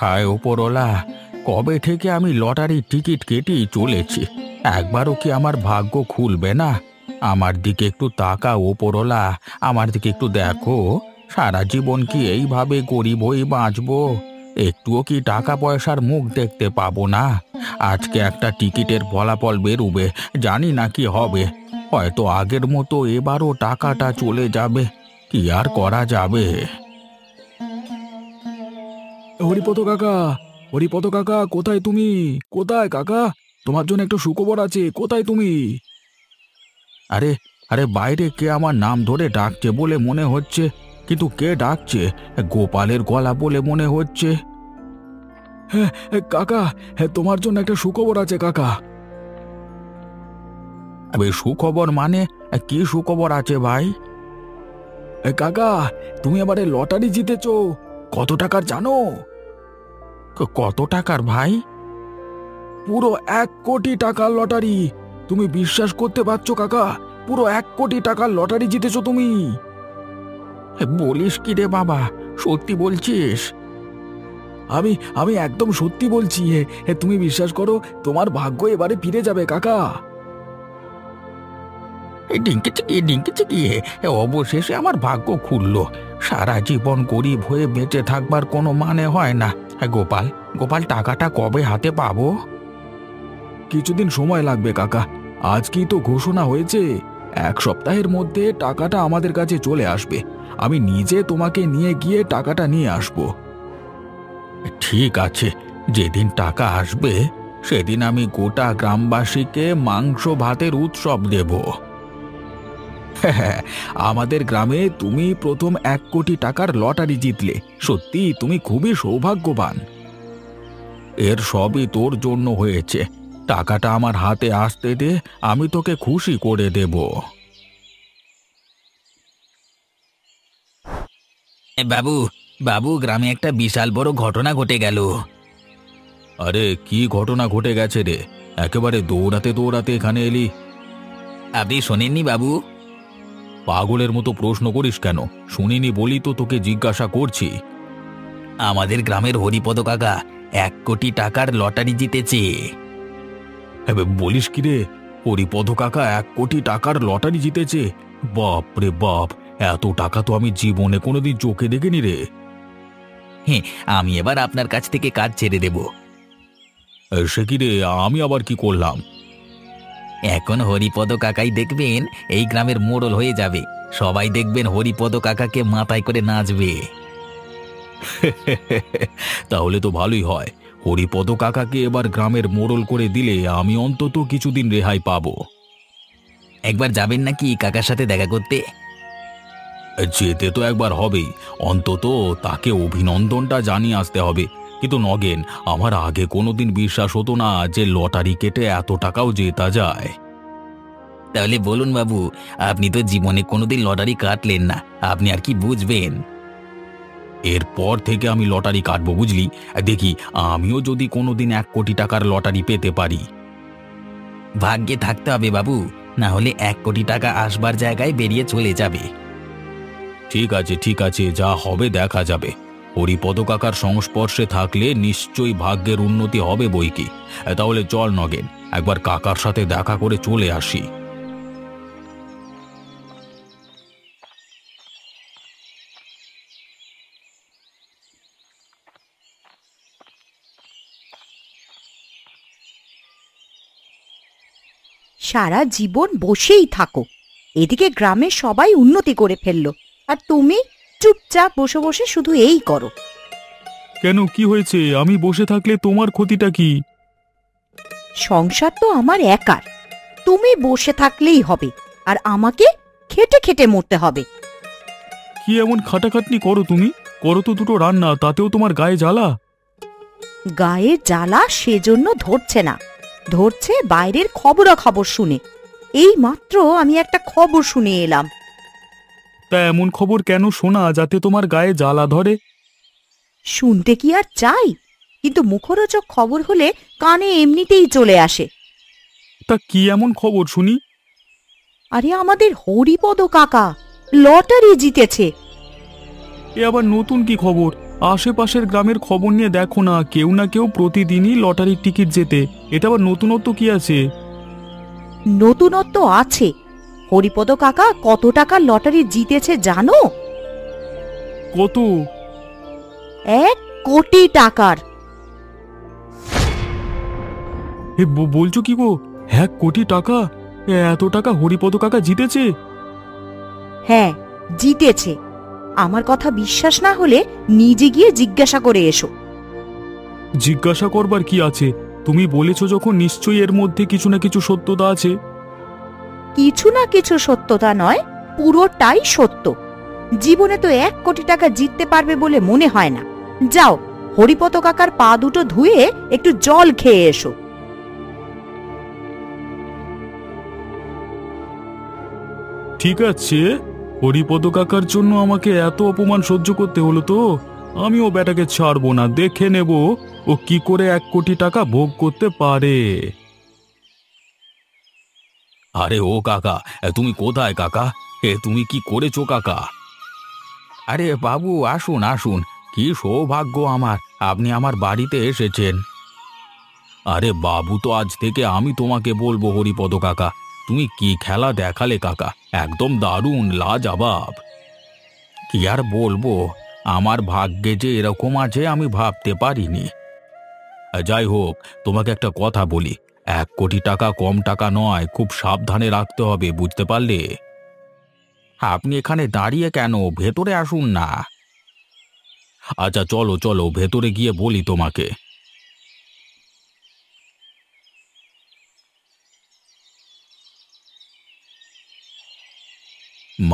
হায় ওপরওয়ালা, কবে থেকে আমি লটারির টিকিট কেটেই চলেছি, একবারও কি আমার ভাগ্য খুলবে না? আমার দিকে একটু তাকা ওপরওয়ালা, আমার দিকে একটু দেখো। সারা জীবন কি এইভাবে গরিব হয়ে বাঁচবো? একটুও কি টাকা পয়সার মুখ দেখতে পাবো না? আজকে একটা টিকিটের ফলাফল বেরোবে, জানি না কি হবে। হয়তো আগের মতো এবারও টাকাটা চলে যাবে, কি আর করা যাবে। হরিপদ কাকা, হরিপদ কাকা, কোথায় তুমি? কোথায় কাকা? তোমার জন্য একটু সুখবর আছে, কোথায় তুমি? আরে আরে, বাইরে কে আমার নাম ধরে ডাকছে বলে মনে হচ্ছে, কিন্তু কে ডাকছে? গোপালের গলা বলে মনে হচ্ছে। হ্যাঁ কাকা, হ্যাঁ তোমার জন্য একটা সুখবর আছে কাকা। আবে সুখবর মানে? কি সুখবর আছে ভাই? কাকা, তুমি এবারে লটারি জিতেছো। কত টাকার জানো? কত টাকার ভাই? পুরো 1 কোটি টাকার লটারি। তুমি বিশ্বাস করতে পারছো কাকা? পুরো 1 কোটি টাকার লটারি জিতেছো তুমি। বলিস কি রে বাবা, সত্যি বলছিস? আমি আমি একদম সত্যি বলছি। তুমি বিশ্বাস করো, তোমার ভাগ্য এবারে ফিরে যাবে কাকা। ডিঙ্কি চিকি ডিঙ্কি চিকি, অবশেষে আমার ভাগ্য খুলল। সারা জীবন গরিব হয়ে বেঁচে থাকবার কোনো মানে হয় না। গোপাল, গোপাল, টাকাটা কবে হাতে পাবো? কিছুদিন সময় লাগবে কাকা। আজকেই তো ঘোষণা হয়েছে, 1 সপ্তাহের মধ্যে টাকাটা আমাদের কাছে চলে আসবে। আমি নিজে তোমাকে নিয়ে গিয়ে টাকাটা নিয়ে আসবো। ঠিক আছে, যেদিন টাকা আসবে সেদিন আমি গোটা গ্রামবাসীকে মাংস ভাতের উৎসব দেব। হ্যাঁ, আমাদের গ্রামে তুমি প্রথম 1 কোটি টাকার লটারি জিতলে। সত্যি তুমি খুবই সৌভাগ্যবান। এর সবই তোর জন্য হয়েছে। টাকাটা আমার হাতে আসতে দে, আমি তোকে খুশি করে দেব। বাবু, বাবু, গ্রামে একটা বিশাল বড় ঘটনা ঘটে গেল। আরে কি ঘটনা ঘটে গেছে রে? একেবারে দৌড়াতে দৌড়াতে এখানে এলি। আপনি শোনেননি বাবু? পাগলের মতো প্রশ্ন করিস কেন? শুনিনি বলি তো তোকে জিজ্ঞাসা করছি। আমাদের গ্রামের হরিপদ কাকা 1 কোটি টাকার লটারি জিতেছে। বলিস কি রে? হরিপদ কাকা 1 কোটি টাকার লটারি জিতেছে? বাপ রে বাপ, এত টাকা তো আমি জীবনে কোনোদিন চোখে দেখিনি রে। হ্যাঁ, আমি এবার আপনার কাছ থেকে কাজ ছেড়ে দেব। সে কি রে, আমি আবার কি করলাম? এখন হরিপদ কাকাই দেখবেন এই গ্রামের মোড়ল হয়ে যাবে। সবাই দেখবেন হরিপদ কাকাকে মাথায় করে নাচবে। তাহলে তো ভালোই হয়। হরিপদ কাকাকে এবার গ্রামের মোড়ল করে দিলে আমি অন্তত কিছুদিন রেহাই পাবো। একবার যাবেন নাকি কাকার সাথে দেখা করতে? যেতে তো একবার হবেই, অন্তত তাকে অভিনন্দনটা জানিয়ে আসতে হবে। কিন্তু নগেন, আমার আগে কোনোদিন বিশ্বাস হতো না যে লটারি কেটে এত টাকাও জেতা যায়। তাহলে বলুন বাবু, আপনি তো জীবনে কোনোদিন লটারি কাটলেন না, আপনি আর কি বুঝবেন? এরপর থেকে আমি লটারি কাটবো, বুঝলি? দেখি আমিও যদি কোনোদিন 1 কোটি টাকার লটারি পেতে পারি। ভাগ্যে থাকতে হবে বাবু, না হলে 1 কোটি টাকা আসবার জায়গায় বেরিয়ে চলে যাবে। ঠিক আছে ঠিক আছে, যা হবে দেখা যাবে। হরিপদ কাকার সংস্পর্শে থাকলে নিশ্চয়ই ভাগ্যের উন্নতি হবে বইকি। তাহলে চল নগেন, একবার কাকার সাথে দেখা করে চলে আসি। সারা জীবন বসেই থাকো, এদিকে গ্রামের সবাই উন্নতি করে ফেললো, আর তুমি চুপচাপ বসে বসে শুধু এই করো। কেন, কি হয়েছে? আমি বসে থাকলে তোমার ক্ষতিটা কি? সংসার তো আমার একার, তুমি বসে থাকলেই হবে, আর আমাকে খেটে খেটে মরতে হবে। কি এমন খাটাখাটনি করো তুমি? করো তো দুটো রান্না, তাতেও তোমার গায়ে জ্বালা। গায়ে জ্বালা সেজন্য ধরছে না, ধরছে বাইরের খবরাখবর শুনে। এই মাত্র আমি একটা খবর শুনে এলাম। তা এমন খবর কেন শোনা যাতে তোমার গায়ে জ্বালা ধরে? শুনতে কি আর চাই, কিন্তু মুখরোচক খবর হলে কানে এমনিতেই চলে আসে। তা কি এমন খবর শুনি? আরে আমাদের হরিপদ কাকা লটারি জিতেছে। এ আবার নতুন কি খবর? আশেপাশের গ্রামের খবর নিয়ে দেখো না কেউ প্রতিদিনই লটারির টিকিট জেতে। এটা আবার নতুনত্ব কি আছে? নতুনত্ব আছে। হরিপদ কাকা কত টাকা লটারি জিতেছে জানো? কত? 1 কোটি টাকার। বলছো কি গো? 1 কোটি টাকা? এত টাকা হরিপদ কাকা জিতেছে? হ্যাঁ, জিতেছে। আমার কথা বিশ্বাস না হলে নিজে গিয়ে জিজ্ঞাসা করে এসো। জিজ্ঞাসা করবার কি আছে? তুমি বলেছো যখন, নিশ্চয়ই এর মধ্যে কিছু না কিছু সত্যতা আছে। কিছু না কিছু সত্যতা নয়, পুরোটাই সত্য। জীবনে তো 1 কোটি টাকা জিততে পারবে বলে মনে হয় না। যাও, হরিপদ কাকার পা দুটো ধুয়ে একটু জল খেয়ে এসো। ঠিক আছে, হরিপদ কাকার জন্য আমাকে এত অপমান সহ্য করতে হলো তো আমিও বেটাকে ছাড়বো না। দেখে নেব ও কি করে 1 কোটি টাকা ভোগ করতে পারে। আরে ও কাকা, তুমি কোথায় কাকা? তুমি কি করেছো কাকা? আরে বাবু, আসুন আসুন, কি সৌভাগ্য আমার, আপনি আমার বাড়িতে এসেছেন। আরে বাবু, তো আজ থেকে আমি তোমাকে বলবো হরিপদ কাকা। তুমি কি খেলা দেখালে কাকা, একদম দারুণ, লাজবাব। কি আর বলবো, আমার ভাগ্যে যে এরকম আছে আমি ভাবতে পারিনি। যাই হোক, তোমাকে একটা কথা বলি, 1 কোটি টাকা কম টাকা নয়, খুব সাবধানে রাখতে হবে, বুঝতে পারলে? আপনি এখানে দাঁড়িয়ে কেন, ভেতরে আসুন না। আচ্ছা চলো চলো, ভেতরে গিয়ে বলি তোমাকে।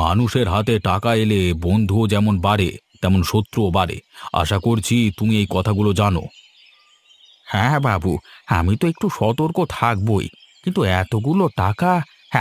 মানুষের হাতে টাকা এলে বন্ধুও যেমন বাড়ে, তেমন শত্রুও বাড়ে। আশা করছি তুমি এই কথাগুলো জানো। হ্যাঁ বাবু, আমি তো একটু সতর্ক থাকবই, কিন্তু এতগুলো টাকা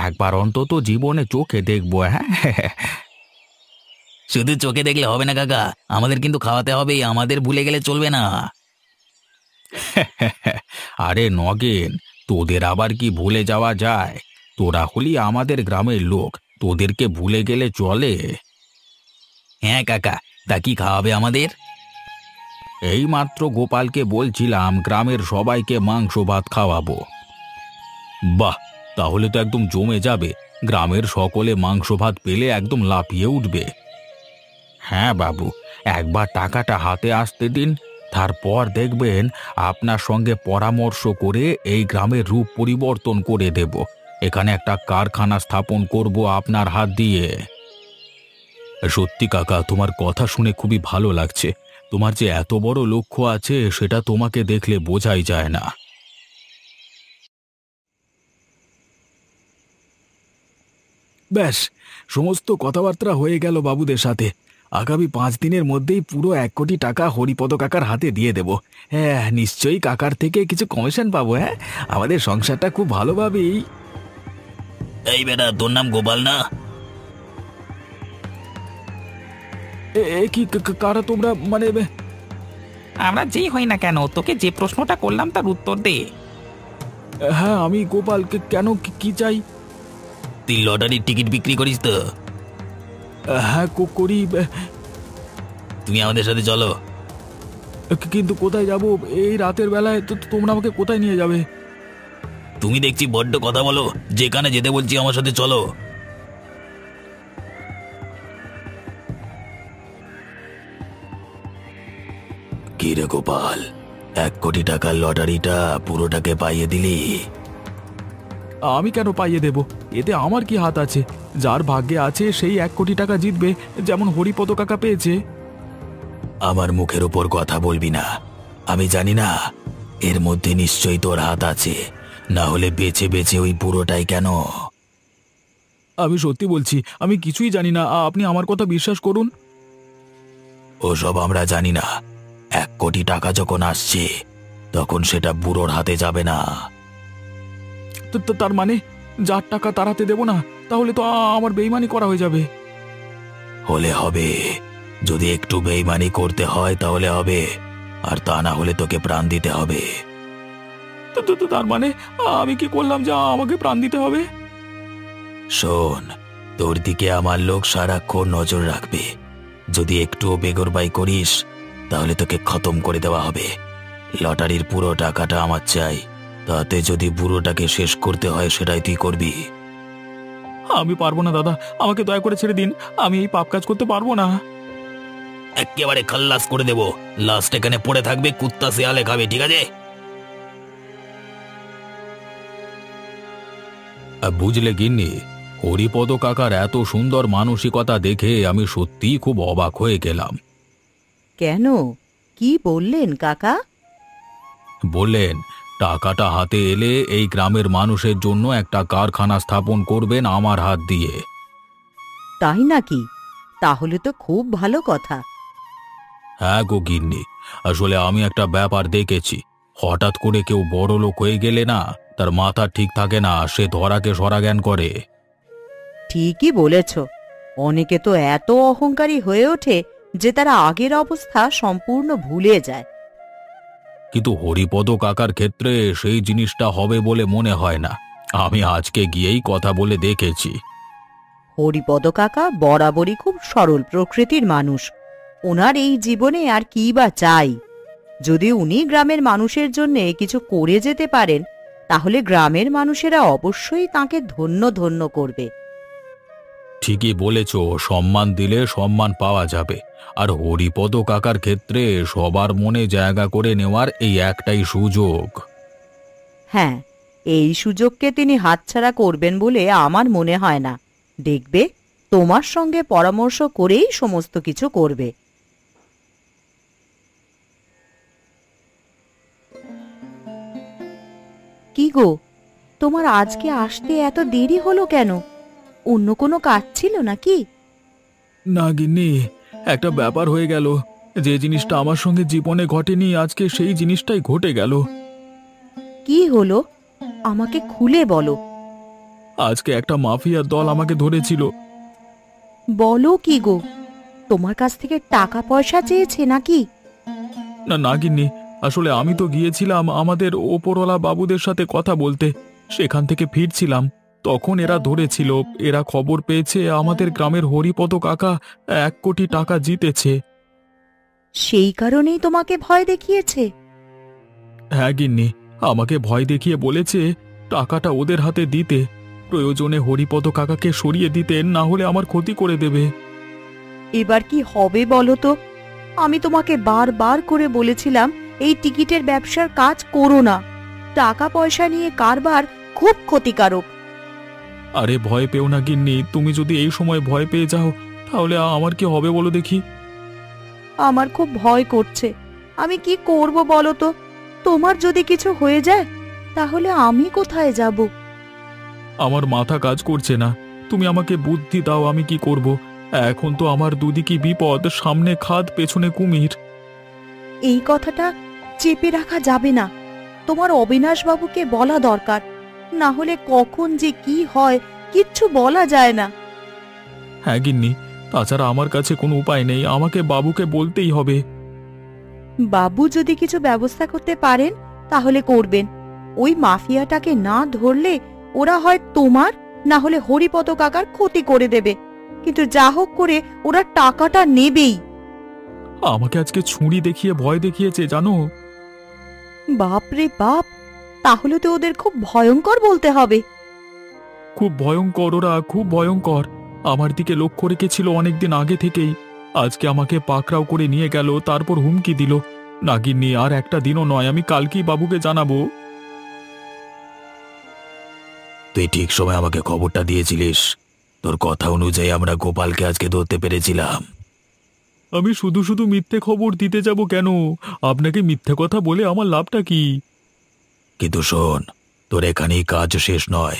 একবার অন্তত জীবনে চোখে দেখবো। হ্যাঁ, শুধু চোখে দেখলে হবে না কাকা, আমাদের কিন্তু খাওয়াতে হবে, আমাদের ভুলে গেলে চলবে না। আরে নগেন, তোদের আবার কি ভুলে যাওয়া যায়? তোরা হলি আমাদের গ্রামের লোক, তোদেরকে ভুলে গেলে চলে? হ্যাঁ কাকা, তা কি খাওয়াবে আমাদের? এইমাত্র গোপালকে বলছিলাম গ্রামের সবাইকে মাংস ভাত খাওয়াবো। বাহ, তাহলে তো একদম জমে যাবে। গ্রামের সকলে মাংস ভাত পেলে একদম লাফিয়ে উঠবে। হ্যাঁ বাবু, একবার টাকাটা হাতে আসতে দিন, তারপর দেখবেন আপনার সঙ্গে পরামর্শ করে এই গ্রামের রূপ পরিবর্তন করে দেব। এখানে একটা কারখানা স্থাপন করব আপনার হাত দিয়ে। সত্যি কাকা, তোমার কথা শুনে খুবই ভালো লাগছে। তোমার যে এত বড় লক্ষ্য আছে সেটা তোমাকে দেখলে বোঝাই যায় না। ব্যাস, সমস্ত কথাবার্তা হয়ে গেল বাবুদের সাথে। আগামী 5 দিনের মধ্যেই পুরো 1 কোটি টাকা হরিপদ কাকার হাতে দিয়ে দেব। হ্যাঁ, নিশ্চয়ই কাকার থেকে কিছু কমিশন পাবো। হ্যাঁ, আমাদের সংসারটা খুব ভালোভাবেই। এই বেটা, তোর নাম গোপাল না? কি কারা তোমরা? মানে আমরা যেই হই না কেন, তোকে যে প্রশ্নটা করলাম তার উত্তর দে। হ্যাঁ, আমি গোপাল। কেন, কি চাই? তুই লটারির টিকিট বিক্রি করিস তো? হ্যাঁ, করি। তুমি আমাদের সাথে চলো। কিন্তু কোথায় যাব এই রাতের বেলায়? তো তোমরা আমাকে কোথায় নিয়ে যাবে? তুমি দেখছি বড্ড কথা বলো, যেখানে যেতে বলছি আমার সাথে চলো। কি রে গোপাল, 1 কোটি টাকার লটারিটা পুরোটাকে পাইয়ে দিলি? আমি কেন পাইয়ে দেব? এতে আমার কি হাত আছে? যার ভাগ্যে আছে সেই 1 কোটি টাকা জিতবে, যেমন হরিপদ কাকা পেয়েছে। আমার মুখের উপর কথা বলবি না। আমি জানি না, এর মধ্যে নিশ্চয়ই তোর হাত আছে, না হলে বেছে বেছে ওই পুরোটাই কেন? আমি সত্যি বলছি, আমি কিছুই জানি না। আপনি আমার কথা বিশ্বাস করুন। ওসব আমরা জানি না। 1 কোটি টাকা যখন আসছে তখন সেটা বুড়োর হাতে যাবে না। তার মানে যার টাকা তার হাতে দেব না? তাহলে তো আমার বেইমানি করা হয়ে যাবে। হলে হবে, যদি একটু বেইমানি করতে হয় তাহলে হবে, আর তা না হলে তোকে প্রাণ দিতে হবে। তার মানে আমি কি করলাম যে আমাকে প্রাণ দিতে হবে? শোন, তোর দিকে আমার লোক সারাক্ষণ নজর রাখবে। যদি একটুও বেগরবাই করিস তাহলে তোকে খতম করে দেওয়া হবে। লটারির পুরো টাকাটা আমার চাই, তাতে যদি বুড়োটাকে শেষ করতে হয় সেটাই তুই করবি। আমি পারবো না দাদা, আমাকে দয়া করে ছেড়ে দিন, আমি এই পাপ কাজ করতে পারবো না। একেবারে খাল্লাস করে দেব, লাস্ট এখানে পড়ে থাকবে, কুত্তা শিয়ালে খাবে, ঠিক আছে? বুঝলে গিন্নি, হরিপদ কাকার এত সুন্দর মানসিকতা দেখে আমি সত্যিই খুব অবাক হয়ে গেলাম। কেন, কি বললেন কাকা? বললেন টাকাটা হাতে এলে এই গ্রামের মানুষের জন্য একটা কারখানা স্থাপন করবেন আমার হাত দিয়ে। তাই নাকি? তাহলে তো খুব ভালো কথা। হ্যাঁ গো গিন্নি, আসলে আমি একটা ব্যাপার দেখেছি, হঠাৎ করে কেউ বড় লোক হয়ে গেলে না, তার মাথা ঠিক থাকে না, সে ধরাকে সরা জ্ঞান করে। ঠিকই বলেছ, অনেকে তো এত অহংকারী হয়ে ওঠে যে তারা আগের অবস্থা সম্পূর্ণ ভুলে যায়। কিন্তু হরিপদ কাকার ক্ষেত্রে সেই জিনিসটা হবে বলে মনে হয় না। আমি আজকে গিয়েই কথা বলে দেখেছি। হরিপদ কাকা বরাবরই খুব সরল প্রকৃতির মানুষ। ওনার এই জীবনে আর কি বা চাই? যদি উনি গ্রামের মানুষের জন্য কিছু করে যেতে পারেন, তাহলে গ্রামের মানুষেরা অবশ্যই তাকে ধন্য ধন্য করবে। ঠিকই বলেছ, সম্মান দিলে সম্মান পাওয়া যাবে। আর হরিপদ কাকার ক্ষেত্রে সবার মনে জায়গা করে নেওয়ার এই একটাই সুযোগ। হ্যাঁ, এই সুযোগকে তিনি হাতছাড়া করবেন বলে আমার মনে হয় না। দেখবে, তোমার সঙ্গে পরামর্শ করেই সমস্ত কিছু করবে। কি গো, তোমার আজকে আসতে এত দেরি হলো কেন? অন্য কোনো কাজ ছিল নাকি? না গিন্নি, একটা ব্যাপার হয়ে গেল। যে জিনিসটা আমার সঙ্গে জীবনে ঘটেনি, আজকে সেই জিনিসটাই ঘটে গেল। কি হলো, আমাকে খুলে বলো। আজকে একটা মাফিয়ার দল আমাকে ধরেছিল। বলো কি গো, তোমার কাছ থেকে টাকা পয়সা চেয়েছে নাকি? না না গিন্নি, আসলে আমি তো গিয়েছিলাম আমাদের ওপরওয়ালা বাবুদের সাথে কথা বলতে। সেখান থেকে ফিরছিলাম, তখন এরা ধরেছিল। এরা খবর পেয়েছে আমাদের গ্রামের হরিপদ কাকা 1 কোটি টাকা জিতেছে। সেই কারণেই তোমাকে ভয় দেখিয়েছে? হ্যাঁ গিন্নি, আমাকে ভয় দেখিয়ে বলেছে টাকাটা ওদের হাতে দিতে, প্রয়োজনে হরিপদ কাকাকে সরিয়ে দিতে, না হলে আমার ক্ষতি করে দেবে। এবার কি হবে বলো তো? আমি তোমাকে বারবার করে বলেছিলাম এই টিকিটের ব্যবসার কাজ করো না। টাকা পয়সা নিয়ে কারবার খুব ক্ষতিকারক। আরে ভয় পেও না গিন্নি, তুমি যদি এই সময় ভয় পেয়ে যাও তাহলে আমার কি হবে বলো দেখি। আমার খুব ভয় করছে। আমি কি করব বলো তো? তোমার যদি কিছু হয়ে যায় তাহলে আমি কোথায় যাব? আমার মাথা কাজ করছে না, তুমি আমাকে বুদ্ধি দাও, আমি কি করব। এখন তো আমার দুদিকে বিপদ, সামনে খাদ, পেছনে কুমির। এই কথাটা চেপে রাখা যাবে না। তোমার অবিনাশ বাবুকে বলা দরকার, না হলে কখন যে কি হয় কিচ্ছু বলা যায় না। হ্যাঁ গিন্নি, তাছাড়া আমার কাছে কোনো উপায় নেই, আমাকে বাবুকে বলতেই হবে। বাবু যদি কিছু ব্যবস্থা করতে পারেন তাহলে করবেন। ওই মাফিয়াটাকে না ধরলে ওরা হয় তোমার না হলে হরিপদ কাকার ক্ষতি করে দেবে, কিন্তু যা হোক করে ওরা টাকাটা নেবেই। আমাকে আজকে ছুরি দেখিয়ে ভয় দেখিয়েছে জানো। বাপ রে বাপ, তাহলে তো ওদের খুব ভয়ঙ্কর বলতে হবে। খুব ভয়ঙ্কর, ওরা খুব ভয়ঙ্কর। আমার দিকে লক্ষ্য রেখেছিল অনেকদিন আগে থেকেই। আজকে আমাকে পাকড়াও করে নিয়ে গেল, তারপর হুমকি দিল। নাগিন্নি, আর একটা দিনও নয়, আমি কালকেই বাবুকে জানাবো। তুই ঠিক সময় আমাকে খবরটা দিয়েছিলিস। তোর কথা অনুযায়ী আমরা গোপালকে আজকে ধরতে পেরেছিলাম। আমি শুধু শুধু মিথ্যে খবর দিতে যাব কেন? আপনাকে মিথ্যে কথা বলে আমার লাভটা কি? কিন্তু শোন, তোর এখানেই কাজ শেষ নয়।